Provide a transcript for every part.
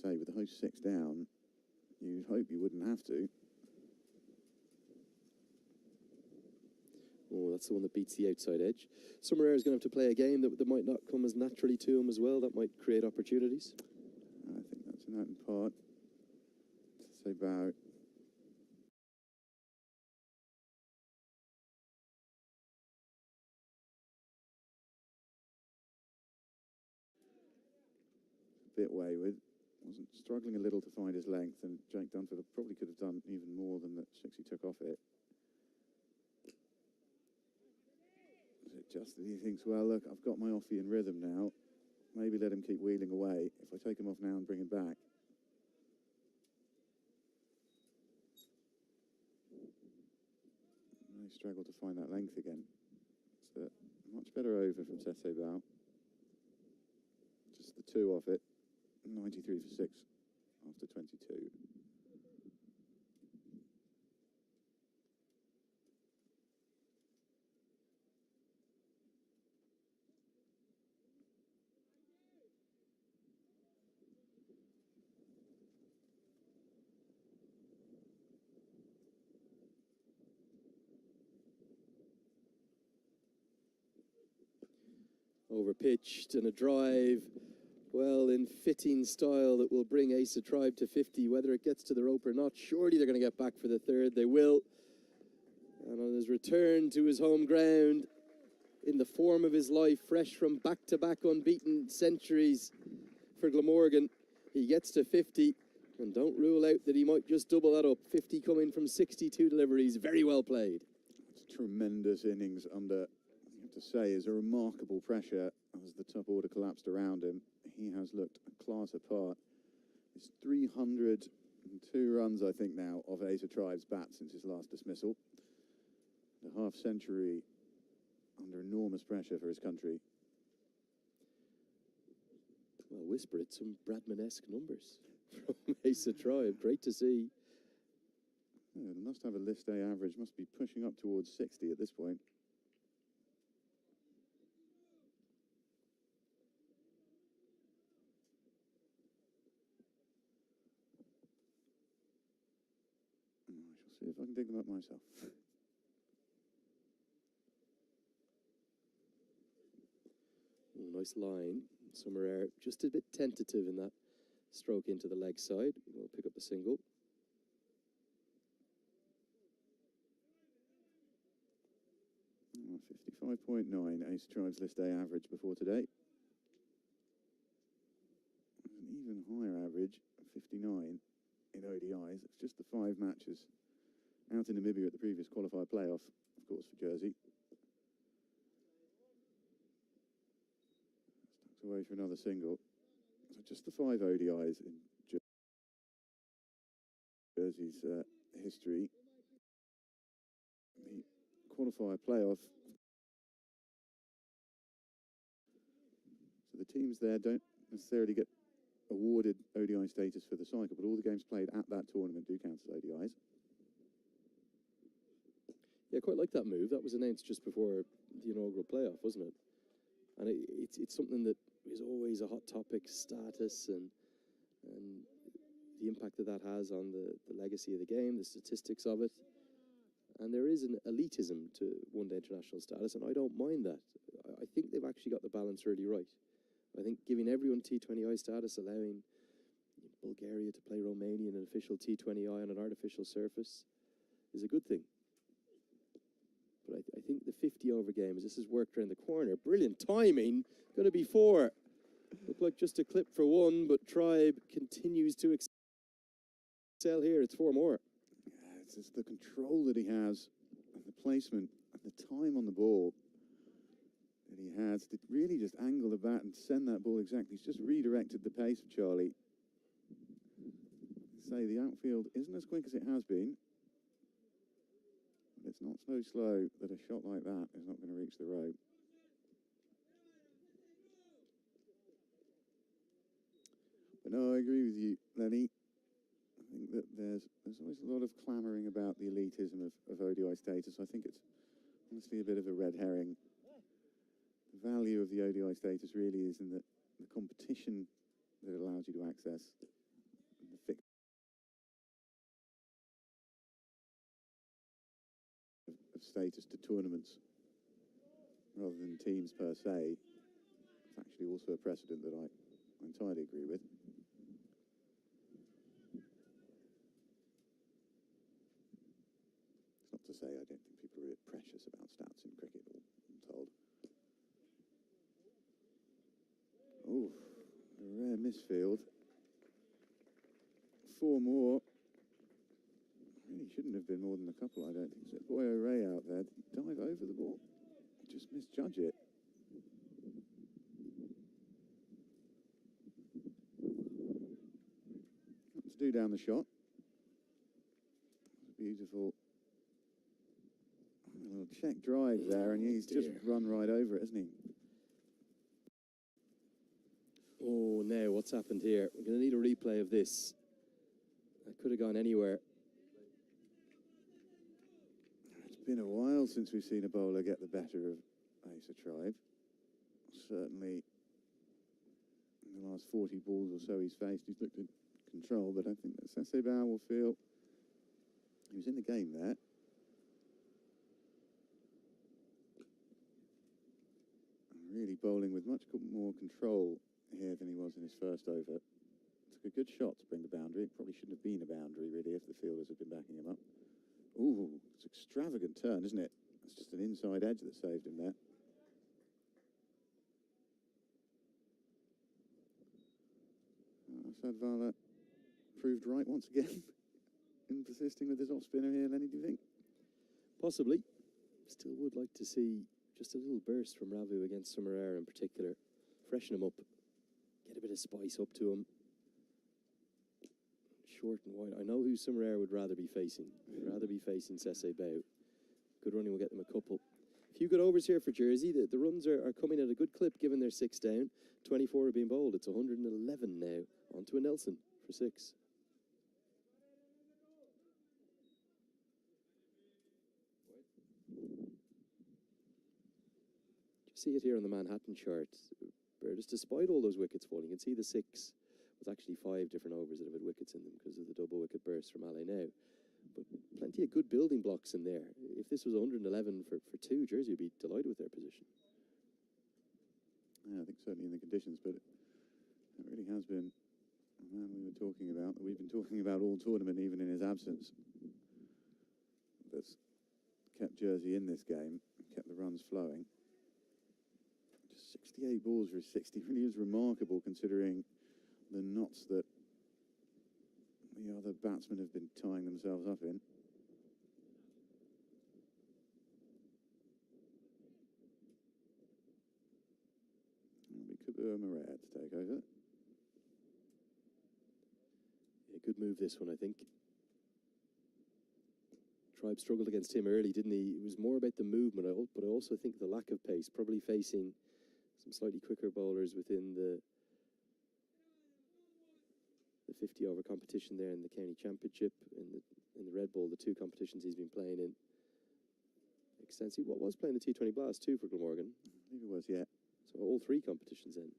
say, with the host 6 down, you'd hope you wouldn't have to. Oh, that's the one that beats the outside edge. Summer is going to have to play a game that might not come as naturally to him as well. That might create opportunities. I think that's an open part. Say about. A bit wayward. Wasn't struggling a little to find his length, and Jake Dunford probably could have done even more than that. Shixie took off it. Is it just that he thinks, well, look, I've got my offie in rhythm now. Maybe let him keep wheeling away. If I take him off now and bring him back. They struggle to find that length again. It's a much better over from Sete Bao. Just the 2 off it. 93 for 6 after 22. Overpitched and a drive, well, in fitting style that will bring Ace of Tribe to 50. Whether it gets to the rope or not, surely they're going to get back for the third. They will. And on his return to his home ground, in the form of his life, fresh from back-to-back unbeaten centuries for Glamorgan, he gets to 50. And don't rule out that he might just double that up. 50 coming from 62 deliveries. Very well played. It's tremendous innings under, I have to say, is a remarkable pressure as the top order collapsed around him. He has looked a class apart. It's 302 runs, I think, now, of Ace of Tribe's bat since his last dismissal. A half-century under enormous pressure for his country. Well, whisper it, some Bradman-esque numbers from Ace of Tribe. Great to see. Yeah, they must have a list A average, must be pushing up towards 60 at this point. I shall see if I can dig them up myself. Oh, nice line. Summer Air just a bit tentative in that stroke into the leg side. We'll pick up the single. Oh, 55.9 Ace Tribe's list A average before today. An even higher average of 59 in ODIs. It's just the 5 matches out in Namibia at the previous qualifier playoff, of course, for Jersey. Tucked away for another single. So just the 5 ODIs in Jersey's history. The qualifier playoff. So the teams there don't necessarily get awarded ODI status for the cycle, but all the games played at that tournament do count as ODIs. Yeah, quite like that move. That was announced just before the inaugural playoff, wasn't it? And it's something that is always a hot topic, status and the impact that has on the legacy of the game, the statistics of it. And there is an elitism to one-day international status, and I don't mind that. I think they've actually got the balance really right. I think giving everyone T20I status, allowing Bulgaria to play Romania in an official T20I on an artificial surface is a good thing. But I think the 50-over game, as this has worked around the corner, brilliant timing, going to be 4. Looked like just a clip for 1, but Tribe continues to excel here. It's 4 more. Yeah, it's just the control that he has, and the placement, and the time on the ball that he has to really just angle the bat and send that ball exactly. He's just redirected the pace of Charlie. Say the outfield isn't as quick as it has been. But it's not so slow that a shot like that is not going to reach the rope. But no, I agree with you, Lenny. I think that there's always a lot of clamouring about the elitism of ODI status. I think it's honestly a bit of a red herring. The value of the ODI status really is in the competition that it allows you to access. status to tournaments rather than teams per se. It's actually also a precedent that I entirely agree with. It's not to say I don't think people are a bit precious about stats in cricket, I'm told. Oh, a rare misfield. 4 more. Really shouldn't have been more than a couple, I don't think so. Boy O'Ray out there, dive over the ball. Just misjudge it. Let's do down the shot. Beautiful little check drive there, and he's just run right over it, hasn't he? Oh, now what's happened here? We're going to need a replay of this. That could have gone anywhere. It's been a while since we've seen a bowler get the better of Asa Tribe. Certainly in the last 40 balls or so he's faced, he's looked in control, but I think that Sese Bao will feel he was in the game there. Really bowling with much more control here than he was in his first over. Took a good shot to bring the boundary. It probably shouldn't have been a boundary, really, if the fielders had been backing him up. Ooh, it's an extravagant turn, isn't it? It's just an inside edge that saved him there. Sadvala proved right once again in persisting with his off-spinner here, Lenny, do you think? Possibly. Still would like to see just a little burst from Ravu against Summerare in particular. Freshen him up. Get a bit of spice up to him. Short and wide. I know who Summerare would rather be facing. Rather be facing Sese Bao. Good running will get them a couple. A few good overs here for Jersey. The runs are coming at a good clip given they're 6 down. 24 are being bowled. It's 111 now. On to a Nelson for 6. See it here on the Manhattan chart. Just despite all those wickets falling, you can see the 6 was actually 5 different overs that have had wickets in them because of the double wicket burst from Ale now. But plenty of good building blocks in there. If this was 111 for 2, Jersey would be delighted with their position. Yeah, I think certainly in the conditions, but it really has been a man we were talking about, that we've been talking about all tournament, even in his absence, that's kept Jersey in this game, kept the runs flowing. 68 balls for his 60 really is remarkable considering the knots that the other batsmen have been tying themselves up in. It'll be CupWorcestershire to take over. Yeah, good move this one, I think. Tribe struggled against him early, didn't he? It was more about the movement, but I also think the lack of pace, probably facing some slightly quicker bowlers within the 50-over competition there in the county championship, in the Red Bull, the 2 competitions he's been playing in extensively. What was playing the T20 Blast too for Glamorgan? I think it was, yeah. So all 3 competitions in.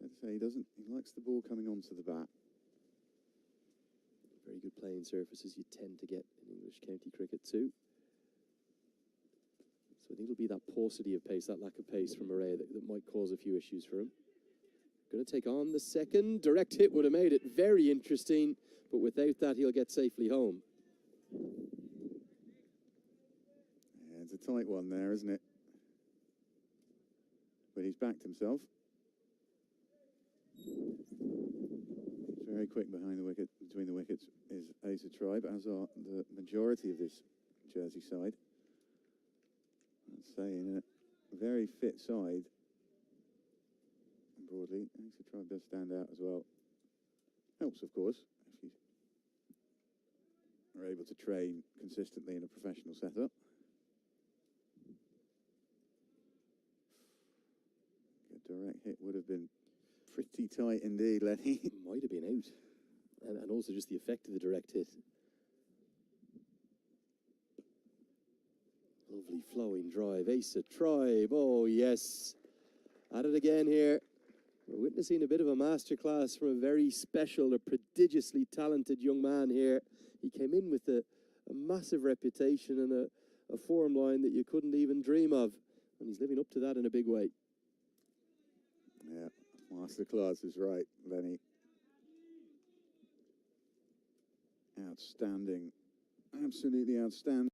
It's fair to say he likes the ball coming onto the bat. Very good playing surfaces you tend to get in English county cricket too. So I think it'll be that paucity of pace, that lack of pace from Murray that might cause a few issues for him. Going to take on the second. Direct hit would have made it very interesting, but without that, he'll get safely home. Yeah, it's a tight one there, isn't it? But he's backed himself. It's very quick behind the wicket, between the wickets is Asa Tribe, as are the majority of this Jersey side. I'd say in a very fit side. Broadly, Asa Tribe does stand out as well. Helps, of course, if you are able to train consistently in a professional setup. A direct hit would have been pretty tight indeed, Lenny. Might have been out. And also just the effect of the direct hit. Lovely flowing drive. Asa Tribe. Oh, yes. At it again here. We're witnessing a bit of a masterclass from a very special, a prodigiously talented young man here. He came in with a massive reputation and a form line that you couldn't even dream of. And he's living up to that in a big way. Yeah, masterclass is right, Lenny. Outstanding. Absolutely outstanding.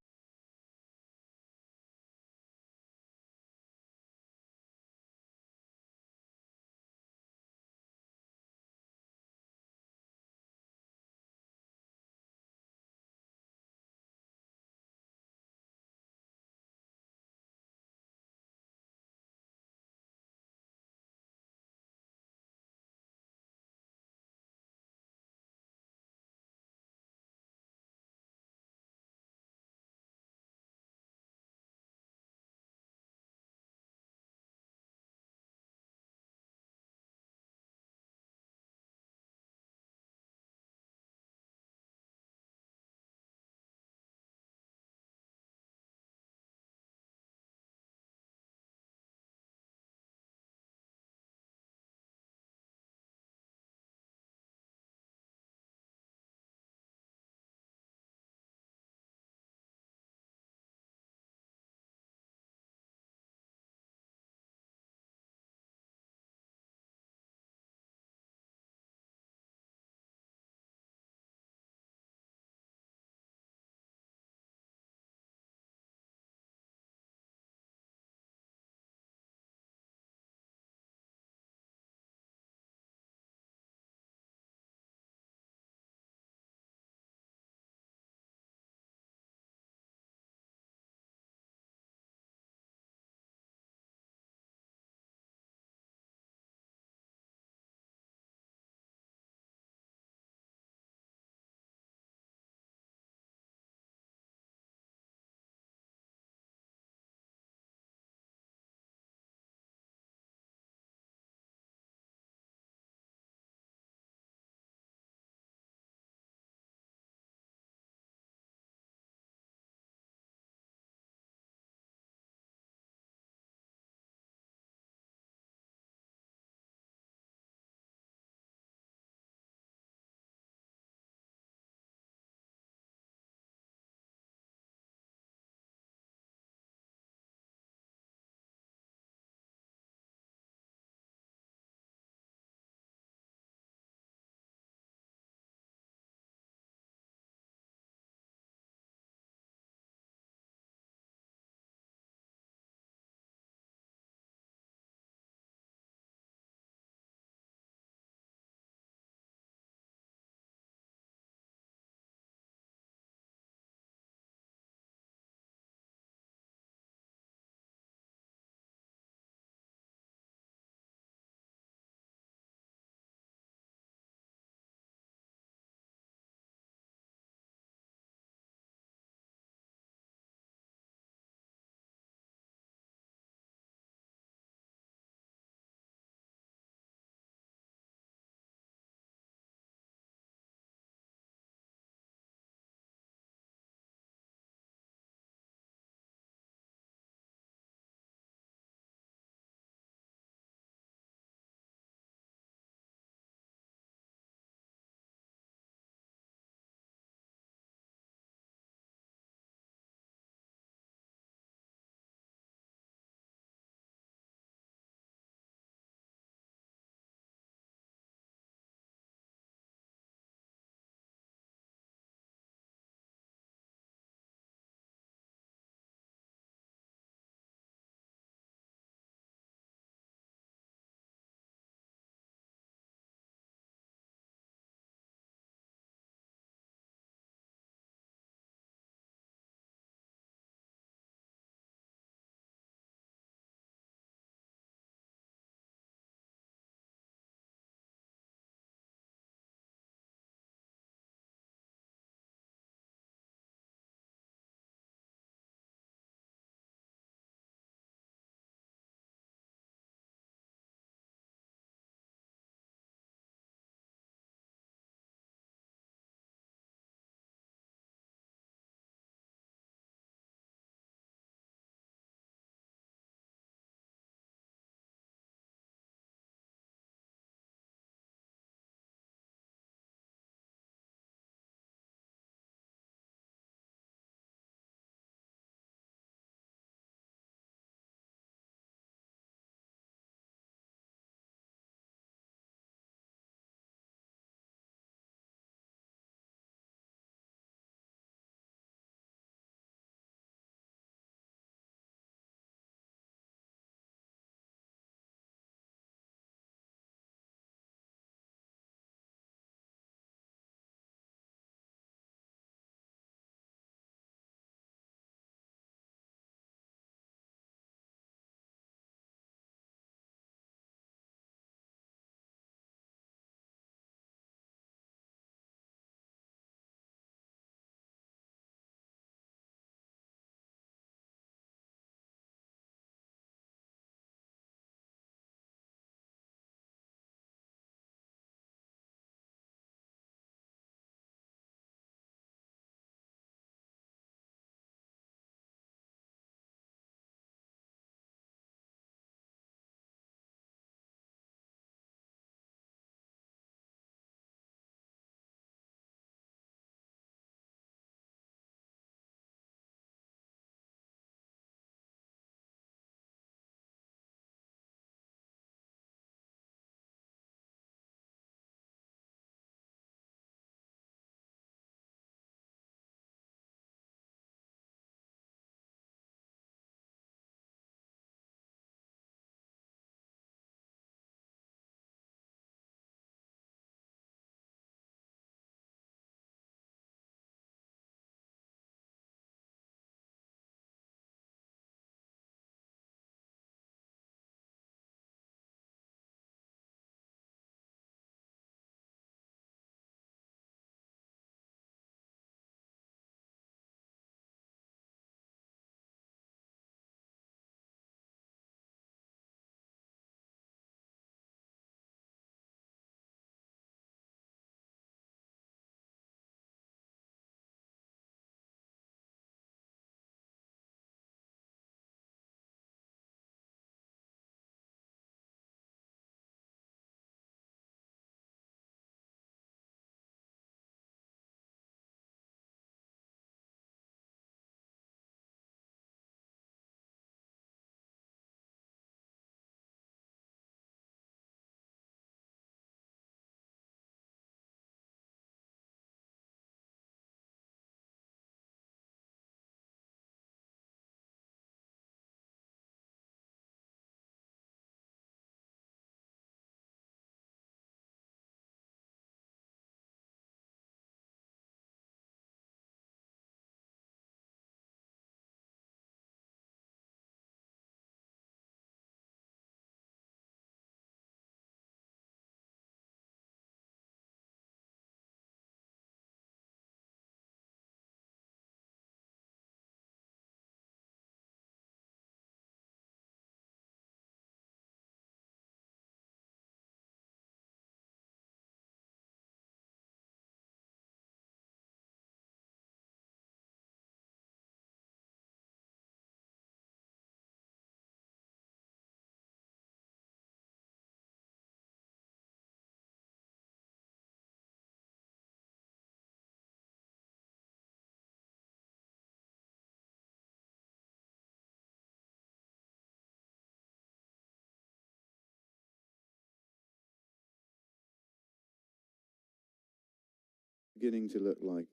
beginning to look like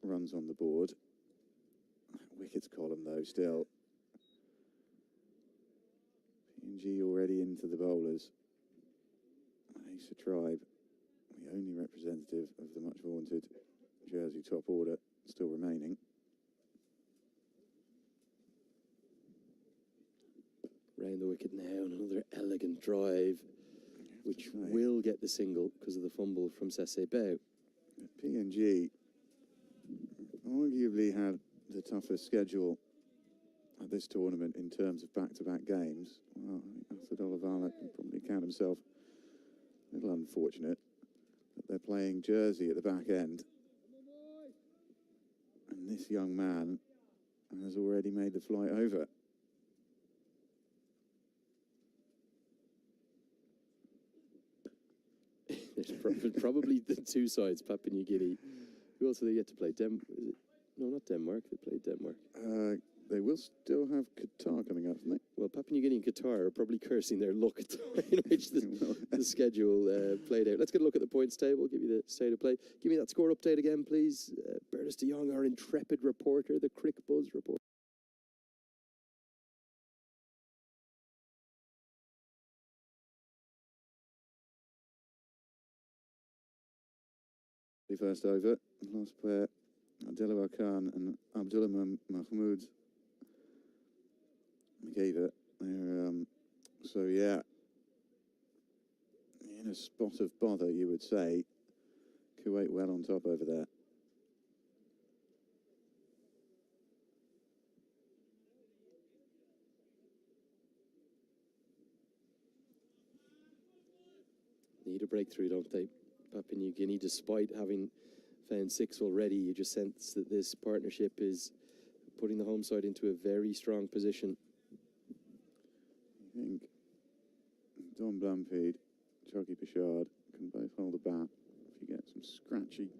runs on the board. Wickets column, though, still. PNG already into the bowlers. Ace Tribe, the only representative of the much vaunted Jersey top order, still remaining. Round the wicket now, and another elegant drive, which will get the single because of the fumble from Sese Bow. PNG arguably had the toughest schedule at this tournament in terms of back-to-back games. Well, Asad Olavala can probably count himself a little unfortunate that they're playing Jersey at the back end. And this young man has already made the flight over. There's probably the two sides, Papua New Guinea. Who else are they yet to play? No, not Denmark. They played Denmark. They will still have Qatar coming up, haven't they? Well, Papua New Guinea and Qatar are probably cursing their luck at the time in which the schedule played out. Let's get a look at the points table, give you the state of play. Give me that score update again, please. Bertus de Jong, our intrepid reporter, the Crick Buzz reporter. The first over, last player, Delawar Khan and Abdullah Mahmoud gave it. So yeah, in a spot of bother, you would say. Kuwait well on top over there. Need a breakthrough, don't they? Papua New Guinea, despite having found 6 already, you just sense that this partnership is putting the home side into a very strong position. I think Don Blumpeed, Chucky Pichard can both hold a bat. If you get some scratchy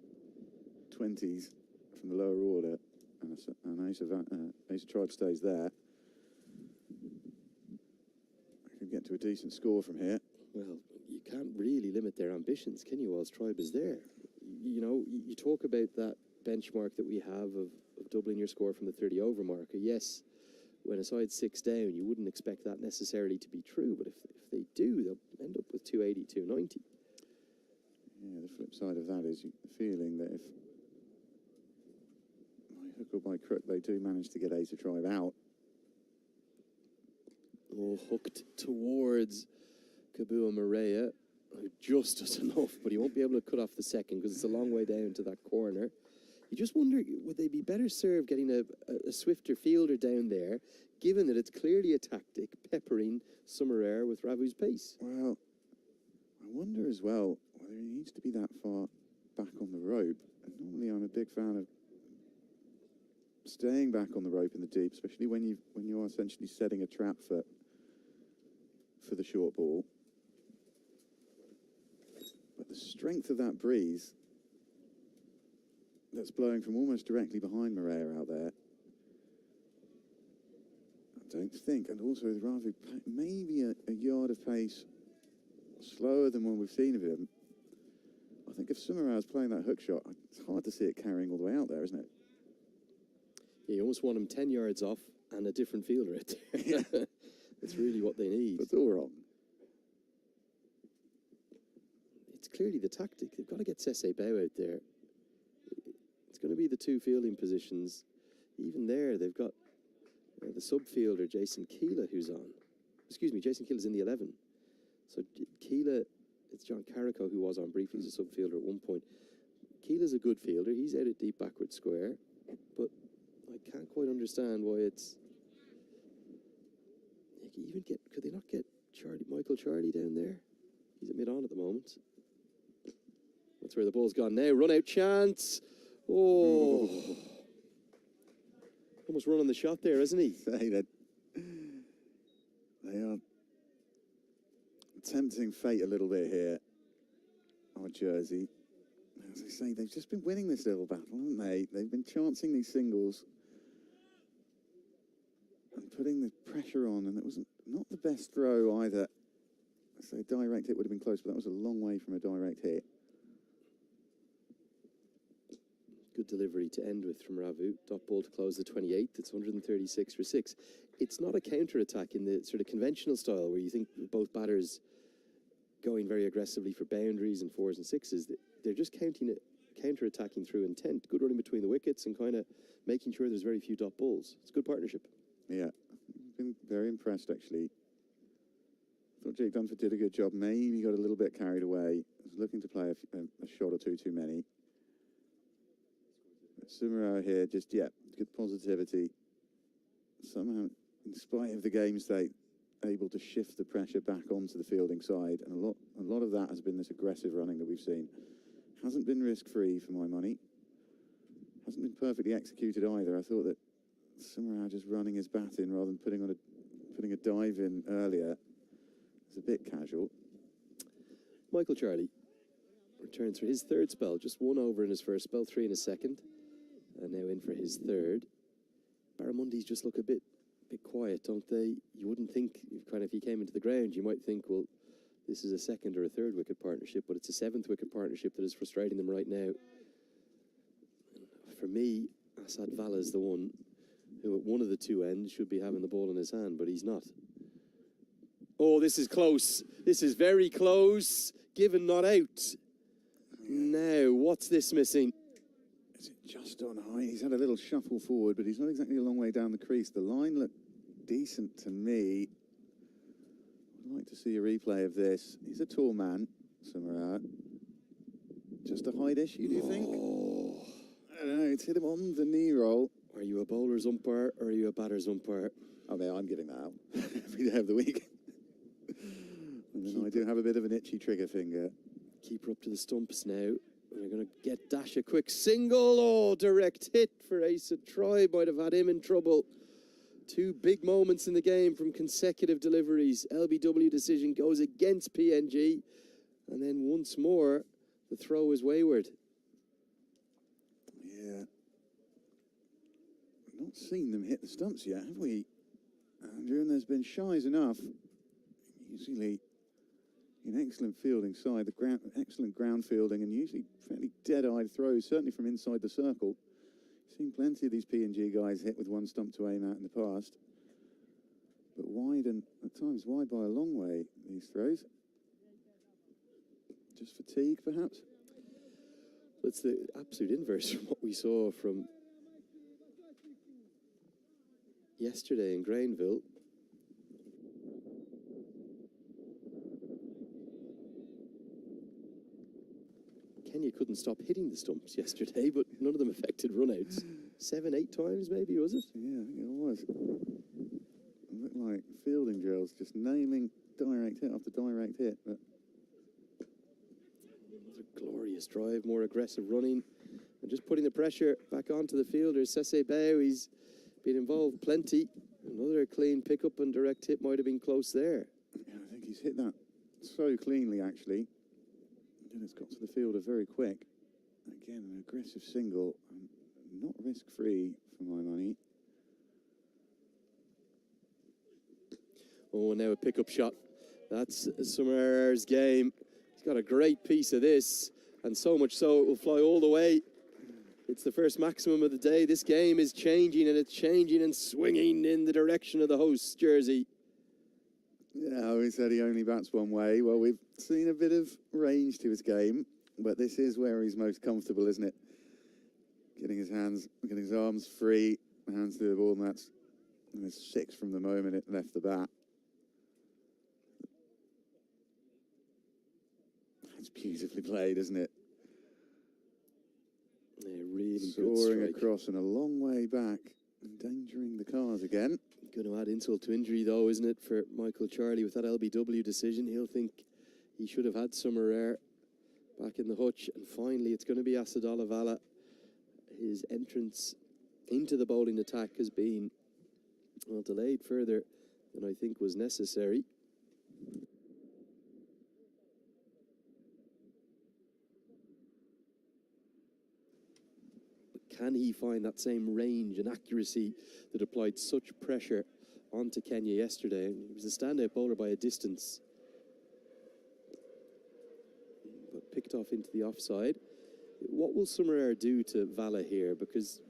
20s from the lower order, and Ace of Tribe stays there, I could get to a decent score from here. Well, you can't really limit their ambitions, can you, whilst Tribe is there? You know, you talk about that benchmark that we have of doubling your score from the 30-over marker. Yes, when a side's 6 down, you wouldn't expect that necessarily to be true, but if they do, they'll end up with 280, 290. Yeah, the flip side of that is the feeling that if by hook or by crook they do manage to get Ace of Tribe out. Oh, hooked towards Kabua Maria, who just does enough, but he won't be able to cut off the second because it's a long way down to that corner. You just wonder, would they be better served getting a swifter fielder down there, given that it's clearly a tactic peppering Summer with Ravu's pace? Well, I wonder as well whether he needs to be that far back on the rope. And normally I'm a big fan of staying back on the rope in the deep, especially when you are essentially setting a trap for the short ball. But the strength of that breeze that's blowing from almost directly behind Maria out there, I don't think, and also with Ravu maybe a yard of pace slower than one we've seen of him. I think if Summerau's playing that hook shot, it's hard to see it carrying all the way out there, isn't it? Yeah, you almost want him 10 yards off and a different fielder out there. Yeah. That's really what they need. It's all wrong. It's clearly the tactic. They've got to get Sese Bow out there. It's going to be the 2 fielding positions. Even there, they've got the sub-fielder, Jason Keela, who's on. Excuse me, Jason Keela's in the 11. So Keela, it's John Carrico who was on briefly as a sub-fielder at one point. Keela's a good fielder. He's out at deep backward square. But I can't quite understand why it's... Could they not get Michael Charlie down there? He's at mid-on at the moment. That's where the ball's gone now. Run-out chance. Oh. Almost run on the shot there, isn't he? Say that they are tempting fate a little bit here. Our Jersey. As I say, they've just been winning this little battle, haven't they? They've been chancing these singles and putting the pressure on, and it was not the best throw either. So a direct hit would have been close, but that was a long way from a direct hit. Good delivery to end with from Ravu. Dot ball to close the 28th. It's 136 for 6. It's not a counter-attack in the sort of conventional style where you think both batters going very aggressively for boundaries and 4s and 6s. They're just counter-attacking through intent. Good running between the wickets and kind of making sure there's very few dot balls. It's a good partnership. Yeah, been very impressed actually. Thought Jake Dunford did a good job. Maybe got a little bit carried away. Was looking to play a shot or two too many. Sumarao here, just, yeah, good positivity. Somehow, in spite of the game state, able to shift the pressure back onto the fielding side. And a lot of that has been this aggressive running that we've seen. Hasn't been risk-free for my money. Hasn't been perfectly executed either. I thought that Sumarao just running his bat in rather than putting a dive in earlier was a bit casual. Michael Charlie returns for his third spell. Just 1 over in his first spell, 3 in his second. And now in for his third. Barramundis just look a bit quiet, don't they? You wouldn't think, kind of, if he came into the ground, you might think, well, this is a second or a third wicket partnership, but it's a 7th wicket partnership that is frustrating them right now. For me, Asad Vala is the one who at one of the two ends should be having the ball in his hand, but he's not. Oh, this is close. This is very close. Given not out. Now, what's this missing? Is it just on high? He's had a little shuffle forward, but he's not exactly a long way down the crease. The line looked decent to me. I'd like to see a replay of this. He's a tall man, Sumarao. Just a height issue, do you think? Oh. I don't know, it's hit him on the knee roll. Are you a bowler's umpire or are you a batter's umpire? Oh, man, I'm giving that out every day of the week. And then I do have a bit of an itchy trigger finger. Keeper up to the stumps now. We're going to get Dash a quick single. Oh, direct hit for Asa Troy. Might have had him in trouble. 2 big moments in the game from consecutive deliveries. LBW decision goes against PNG. And then once more, the throw is wayward. Yeah. We've not seen them hit the stumps yet, have we, Andrew? And there's been shies enough. Usually an excellent fielding side, excellent ground fielding, and usually fairly dead-eyed throws, certainly from inside the circle. Seen plenty of these PNG guys hit with one stump to aim at in the past. But wide, and at times wide by a long way, these throws. Just fatigue, perhaps? It's the absolute inverse from what we saw from yesterday in Grainville. Kenya couldn't stop hitting the stumps yesterday, but none of them affected runouts. 7, 8 times, maybe, was it? Yeah, I think it was. It looked like fielding drills, just nailing direct hit after direct hit. But another glorious drive, more aggressive running, and just putting the pressure back onto the fielder. Sese Bao, he's been involved plenty. Another clean pickup and direct hit might have been close there. Yeah, I think he's hit that so cleanly, actually. And it's got to the fielder very quick. Again, an aggressive single, not risk-free for my money. Oh, now a pickup shot. That's Sumara's game. He's got a great piece of this, and so much so it will fly all the way. It's the first maximum of the day. This game is changing, and it's changing and swinging in the direction of the host's jersey. Yeah, we said he only bats one way. Well, we've seen a bit of range to his game, but this is where he's most comfortable, isn't it? Getting his hands, getting his arms free, hands to the ball, and that's 6 from the moment it left the bat. It's beautifully played, isn't it? Yeah, really soaring good strike. Across and a long way back, endangering the cars again. Going to add insult to injury, though, isn't it, for Michael Charlie with that LBW decision? He'll think he should have had Summer back in the hutch. And finally, it's going to be Asadullah Vala. His entrance into the bowling attack has been, well, delayed further than I think was necessary. Can he find that same range and accuracy that applied such pressure onto Kenya yesterday? He was a standout bowler by a distance, but picked off into the offside. What will Summer do to Vala here? Because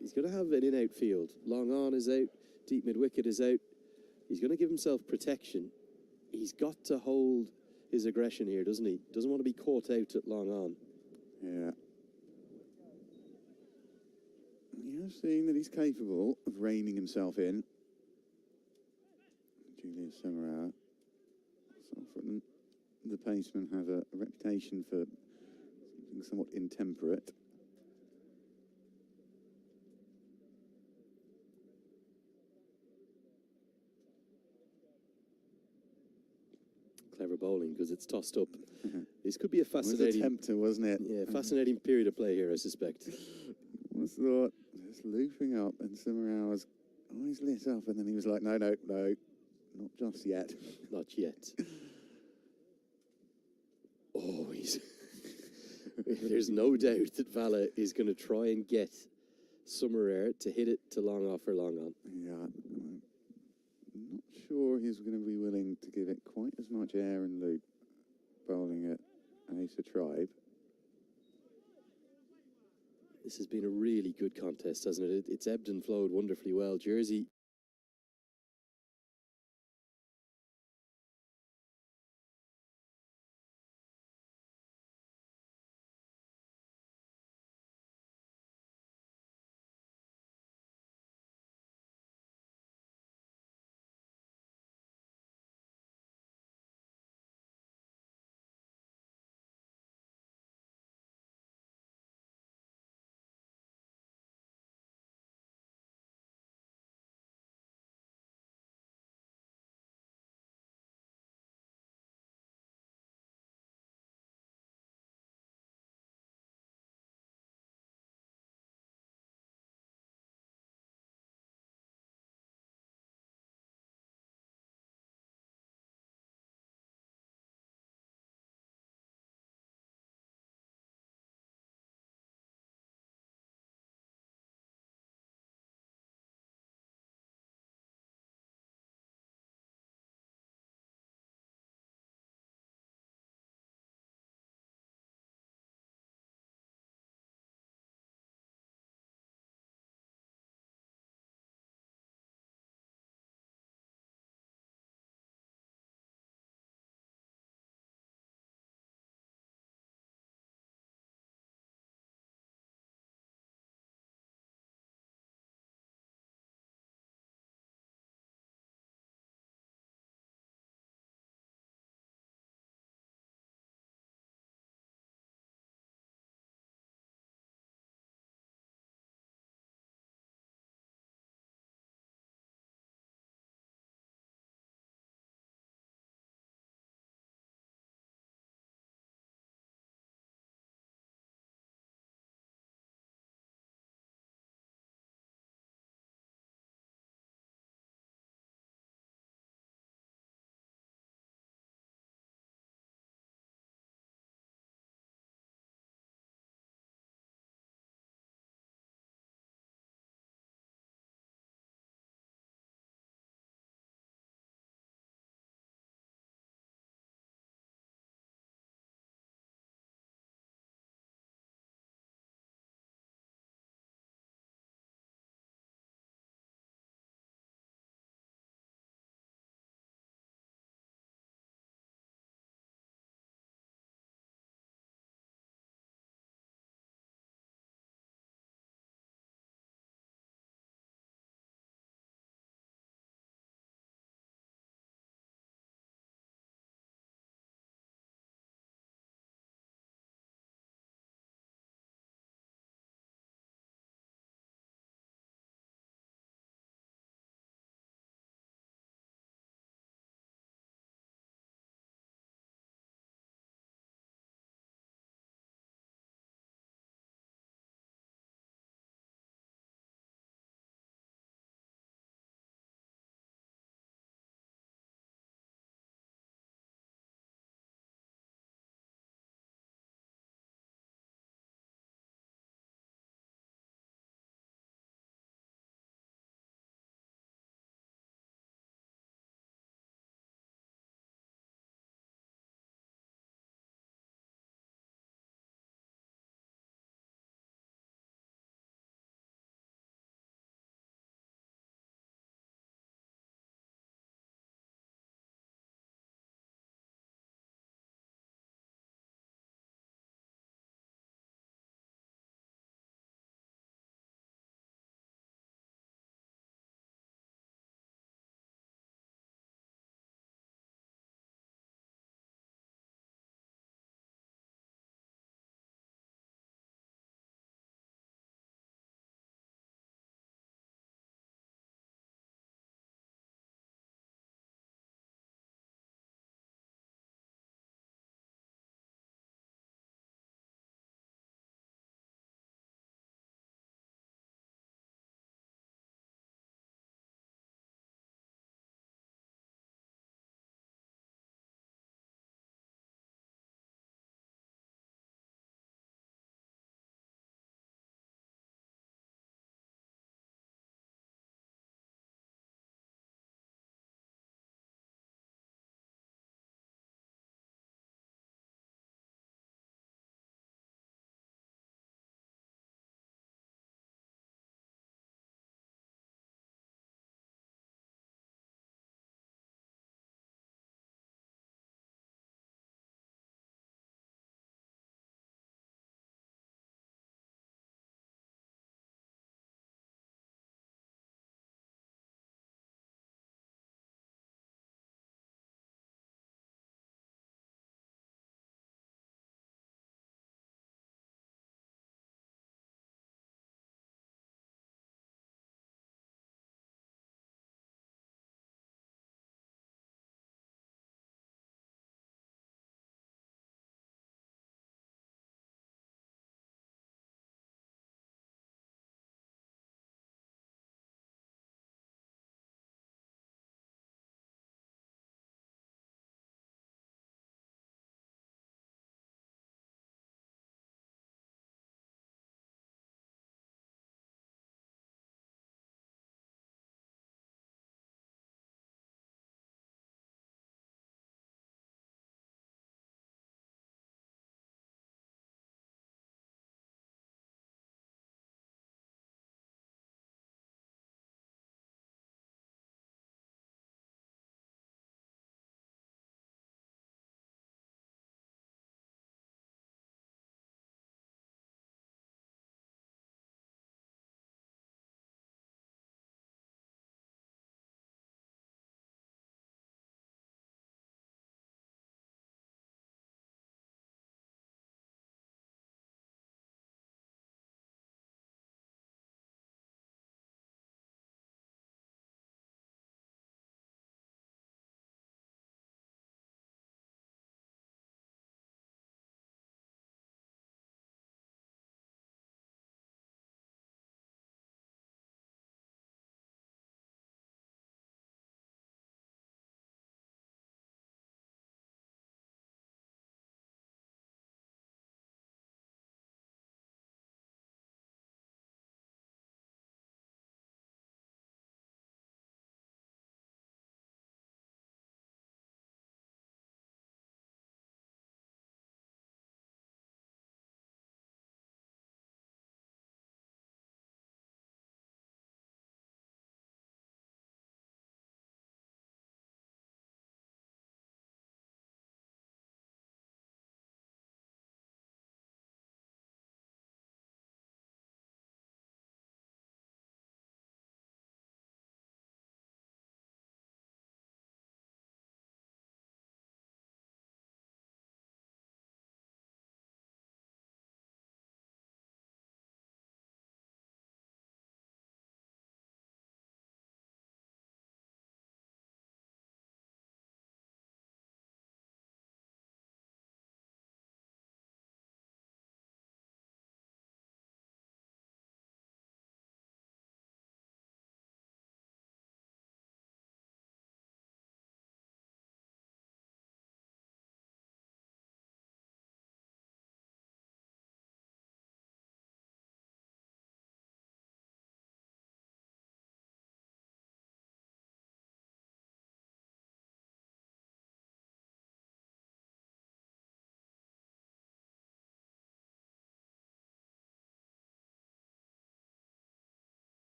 he's going to have an in-out field. Long on is out, deep mid-wicket is out. He's going to give himself protection. He's got to hold his aggression here, doesn't he? Doesn't want to be caught out at long on. Yeah. You have seen that he's capable of reining himself in. Julius Summerhour. Often the pacemen have a reputation for being somewhat intemperate. Clever bowling because it's tossed up. This could be a fascinating... It was a tempter, wasn't it? Yeah, fascinating period of play here, I suspect. I thought, just looping up, and Summerhour's eyes lit up, and then he was like, no, not just yet. Not yet. Oh, there's no doubt that Vala is going to try and get Summer Air to hit it to long off or long on. Yeah, I'm not sure he's going to be willing to give it quite as much air and loop bowling at Ace Tribe. This has been a really good contest, hasn't it? It's ebbed and flowed wonderfully well. Jersey